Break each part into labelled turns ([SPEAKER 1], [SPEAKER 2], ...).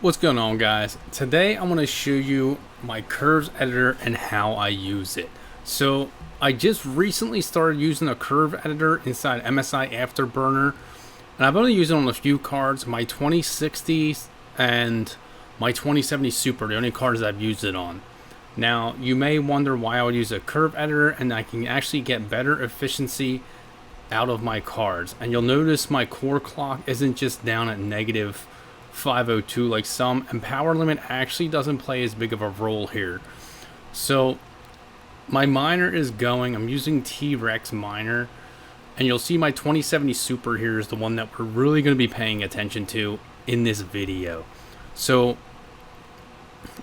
[SPEAKER 1] What's going on, guys? Today I'm going to show you my curves editor and how I use it. So I just recently started using a curve editor inside MSI Afterburner, and I've only used it on a few cards, my 2060s and my 2070 Super, the only cards I've used it on. Now you may wonder why I would use a curve editor, and I can actually get better efficiency out of my cards. And you'll notice my core clock isn't just down at negative 502 like some, and power limit actually doesn't play as big of a role here. So my miner is going, I'm using T-Rex miner, and you'll see my 2070 Super here is the one that we're really going to be paying attention to in this video. So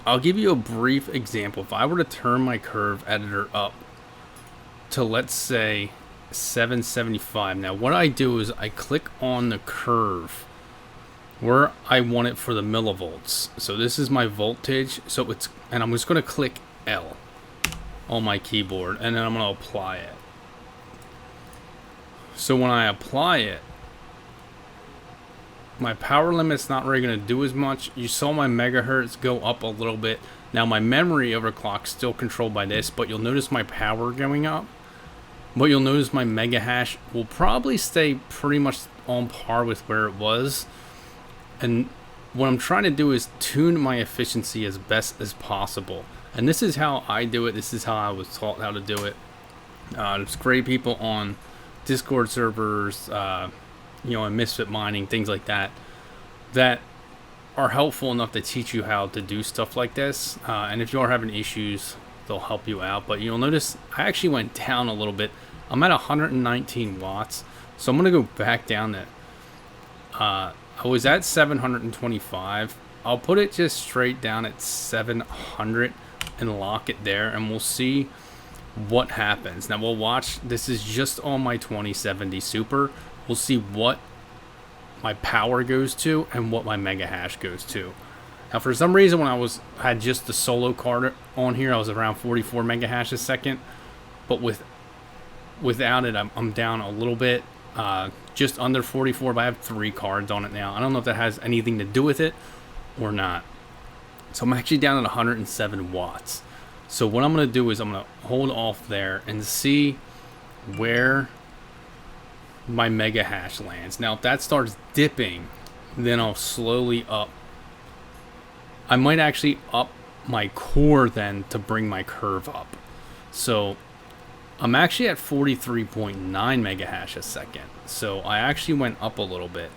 [SPEAKER 1] I'll give you a brief example. If I were to turn my curve editor up to, let's say, 775, now what I do is I click on the curve where I want it for the millivolts. So this is my voltage. So it's, and I'm just going to click L on my keyboard, and then I'm going to apply it. So when I apply it, my power limit's not really going to do as much. You saw my megahertz go up a little bit. Now my memory overclock's still controlled by this, but you'll notice my power going up. But you'll notice my mega hash will probably stay pretty much on par with where it was. And what I'm trying to do is tune my efficiency as best as possible. And this is how I do it. This is how I was taught how to do it. There's great people on Discord servers, and Misfit Mining, things like that, that are helpful enough to teach you how to do stuff like this. And if you are having issues, they'll help you out. But you'll notice I actually went down a little bit. I'm at 119 watts. So I'm going to go back down to... I was at 725. I'll put it just straight down at 700 and lock it there, and we'll see what happens. Now we'll watch. This is just on my 2070 Super. We'll see what my power goes to and what my mega hash goes to. Now for some reason when I had just the solo card on here, I was around 44 mega hash a second, but without it I'm down a little bit. Just under 44, but I have 3 cards on it now. I don't know if that has anything to do with it or not. So I'm actually down at 107 watts. So what I'm going to do is I'm going to hold off there and see where my mega hash lands. Now if that starts dipping, then I'll slowly up. I might actually up my core then to bring my curve up. So I'm actually at 43.9 mega hash a second. So I actually went up a little bit.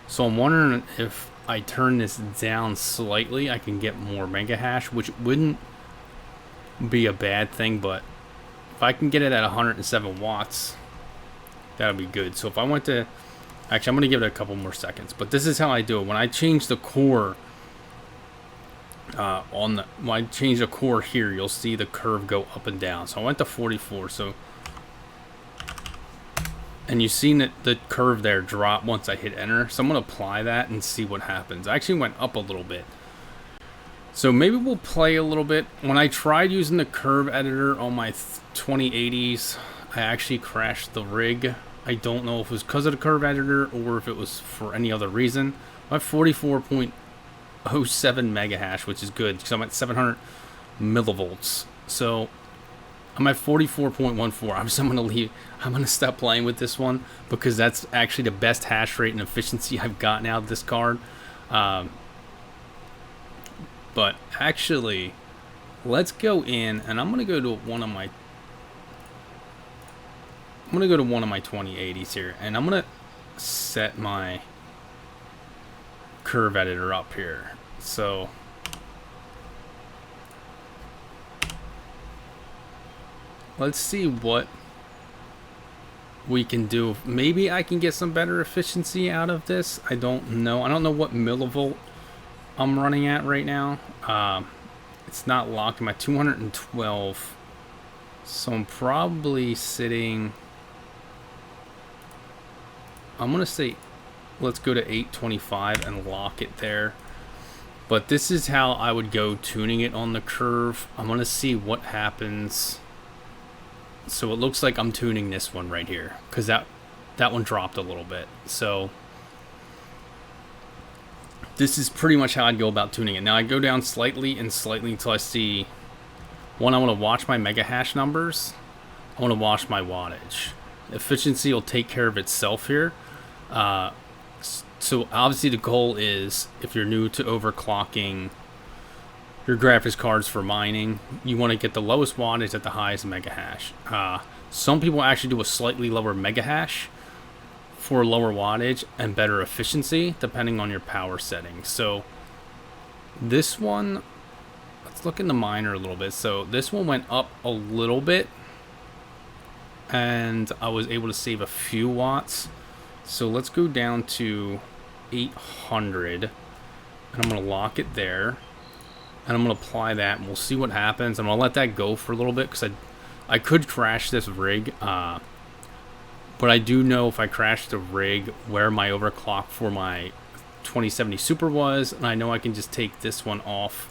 [SPEAKER 1] So I'm wondering if I turn this down slightly, I can get more mega hash, which wouldn't be a bad thing. But if I can get it at 107 watts, that'll be good. So if I went to, actually I'm going to give it a couple more seconds. But this is how I do it. When I change the core, when I change the core here, you'll see the curve go up and down. So I went to 44. So, and you've seen that the curve there drop once I hit enter. So I'm going to apply that and see what happens. I actually went up a little bit. So maybe we'll play a little bit. When I tried using the curve editor on my 2080s, I actually crashed the rig. I don't know if it was because of the curve editor or if it was for any other reason. I'm at 44.07 mega hash, which is good because I'm at 700 millivolts. So I'm at 44.14. I'm just going to leave. I'm going to stop playing with this one because that's actually the best hash rate and efficiency I've gotten out of this card. But actually, let's go in, and I'm going to go to one of my 2080s here, and I'm going to set my curve editor up here. So let's see what we can do. Maybe I can get some better efficiency out of this. I don't know. I don't know what millivolt I'm running at right now. It's not locked. I'm at 212. So I'm probably sitting, I'm going to say, let's go to 825 and lock it there. But this is how I would go tuning it on the curve. I'm going to see what happens. So it looks like I'm tuning this one right here because that one dropped a little bit. So this is pretty much how I'd go about tuning it. Now I go down slightly and slightly until I see, one, I want to watch my mega hash numbers. I want to watch my wattage. Efficiency will take care of itself here. So obviously the goal is, if you're new to overclocking your graphics cards for mining, you want to get the lowest wattage at the highest mega hash. Some people actually do a slightly lower mega hash for lower wattage and better efficiency depending on your power settings. So this one, let's look in the miner a little bit. So this one went up a little bit and I was able to save a few watts. So let's go down to 800 and I'm going to lock it there and I'm going to apply that and we'll see what happens. I'm going to let that go for a little bit because I could crash this rig, but I do know if I crash the rig where my overclock for my 2070 Super was, and I know I can just take this one off.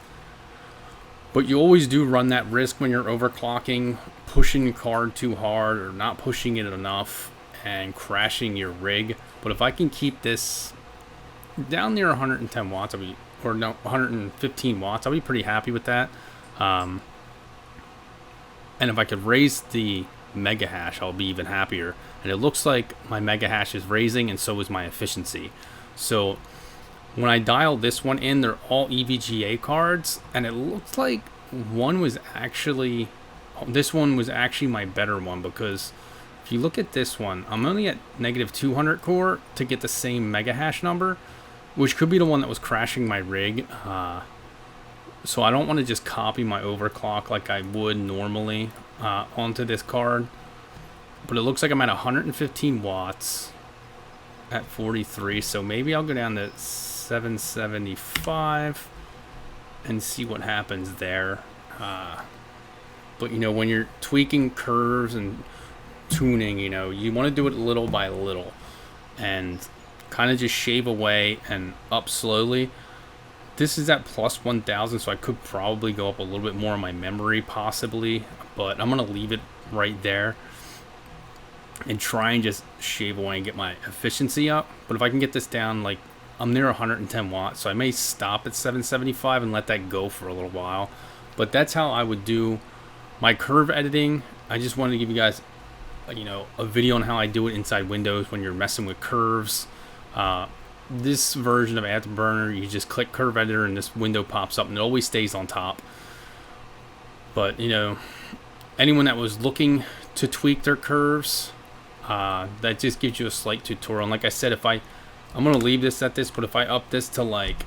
[SPEAKER 1] But you always do run that risk when you're overclocking, pushing your card too hard or not pushing it enough and crashing your rig. But if I can keep this down near 110 watts, 115 watts, I'll be pretty happy with that. And if I could raise the mega hash, I'll be even happier. And it looks like my mega hash is raising, and so is my efficiency. So when I dial this one in, they're all EVGA cards, and it looks like this one was actually my better one, because if you look at this one, I'm only at negative 200 core to get the same mega hash number, which could be the one that was crashing my rig. So I don't want to just copy my overclock like I would normally onto this card. But it looks like I'm at 115 watts at 43. So maybe I'll go down to 775 and see what happens there. But, when you're tweaking curves and tuning, you want to do it little by little and kind of just shave away and up slowly. This is at plus 1000, so I could probably go up a little bit more on my memory possibly, but I'm going to leave it right there and try and just shave away and get my efficiency up. But if I can get this down, like, I'm near 110 watts, so I may stop at 775 and let that go for a little while. But that's how I would do my curve editing. I just wanted to give you guys a video on how I do it inside Windows when you're messing with curves. This version of Afterburner, you just click curve editor and this window pops up and it always stays on top. But anyone that was looking to tweak their curves, that just gives you a slight tutorial. And like I said, I'm gonna leave this at this, but if I up this to like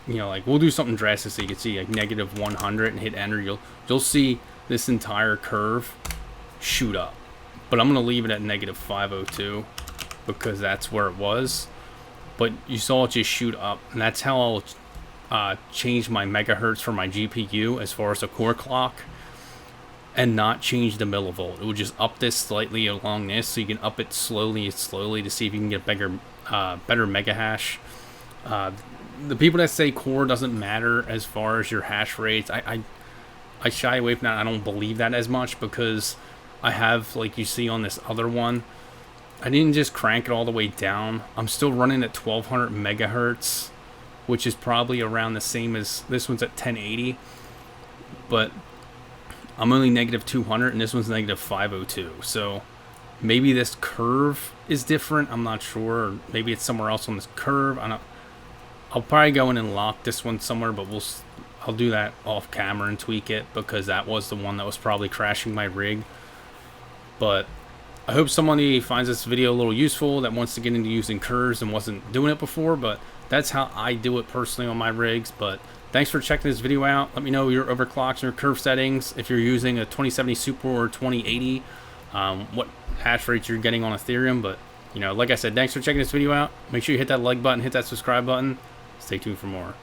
[SPEAKER 1] we'll do something drastic so you can see like negative 100 and hit enter, you'll see this entire curve shoot up. But I'm gonna leave it at negative 502 because that's where it was. But you saw it just shoot up, and that's how I'll change my megahertz for my GPU as far as a core clock, and not change the millivolt. It will just up this slightly along this, so you can up it slowly to see if you can get better mega hash. The people that say core doesn't matter as far as your hash rates, I shy away from that. I don't believe that as much, because I have, like you see on this other one, I didn't just crank it all the way down. I'm still running at 1200 megahertz, which is probably around the same as this one's at 1080. But I'm only negative 200 and this one's negative 502. So maybe this curve is different. I'm not sure. Or maybe it's somewhere else on this curve. I'll probably go in and lock this one somewhere, but I'll do that off camera and tweak it, because that was the one that was probably crashing my rig. But I hope somebody finds this video a little useful that wants to get into using curves and wasn't doing it before, but that's how I do it personally on my rigs. But thanks for checking this video out. Let me know your overclocks and your curve settings. If you're using a 2070 Super or 2080, what hash rates you're getting on Ethereum. But, like I said, thanks for checking this video out. Make sure you hit that like button, hit that subscribe button. Stay tuned for more.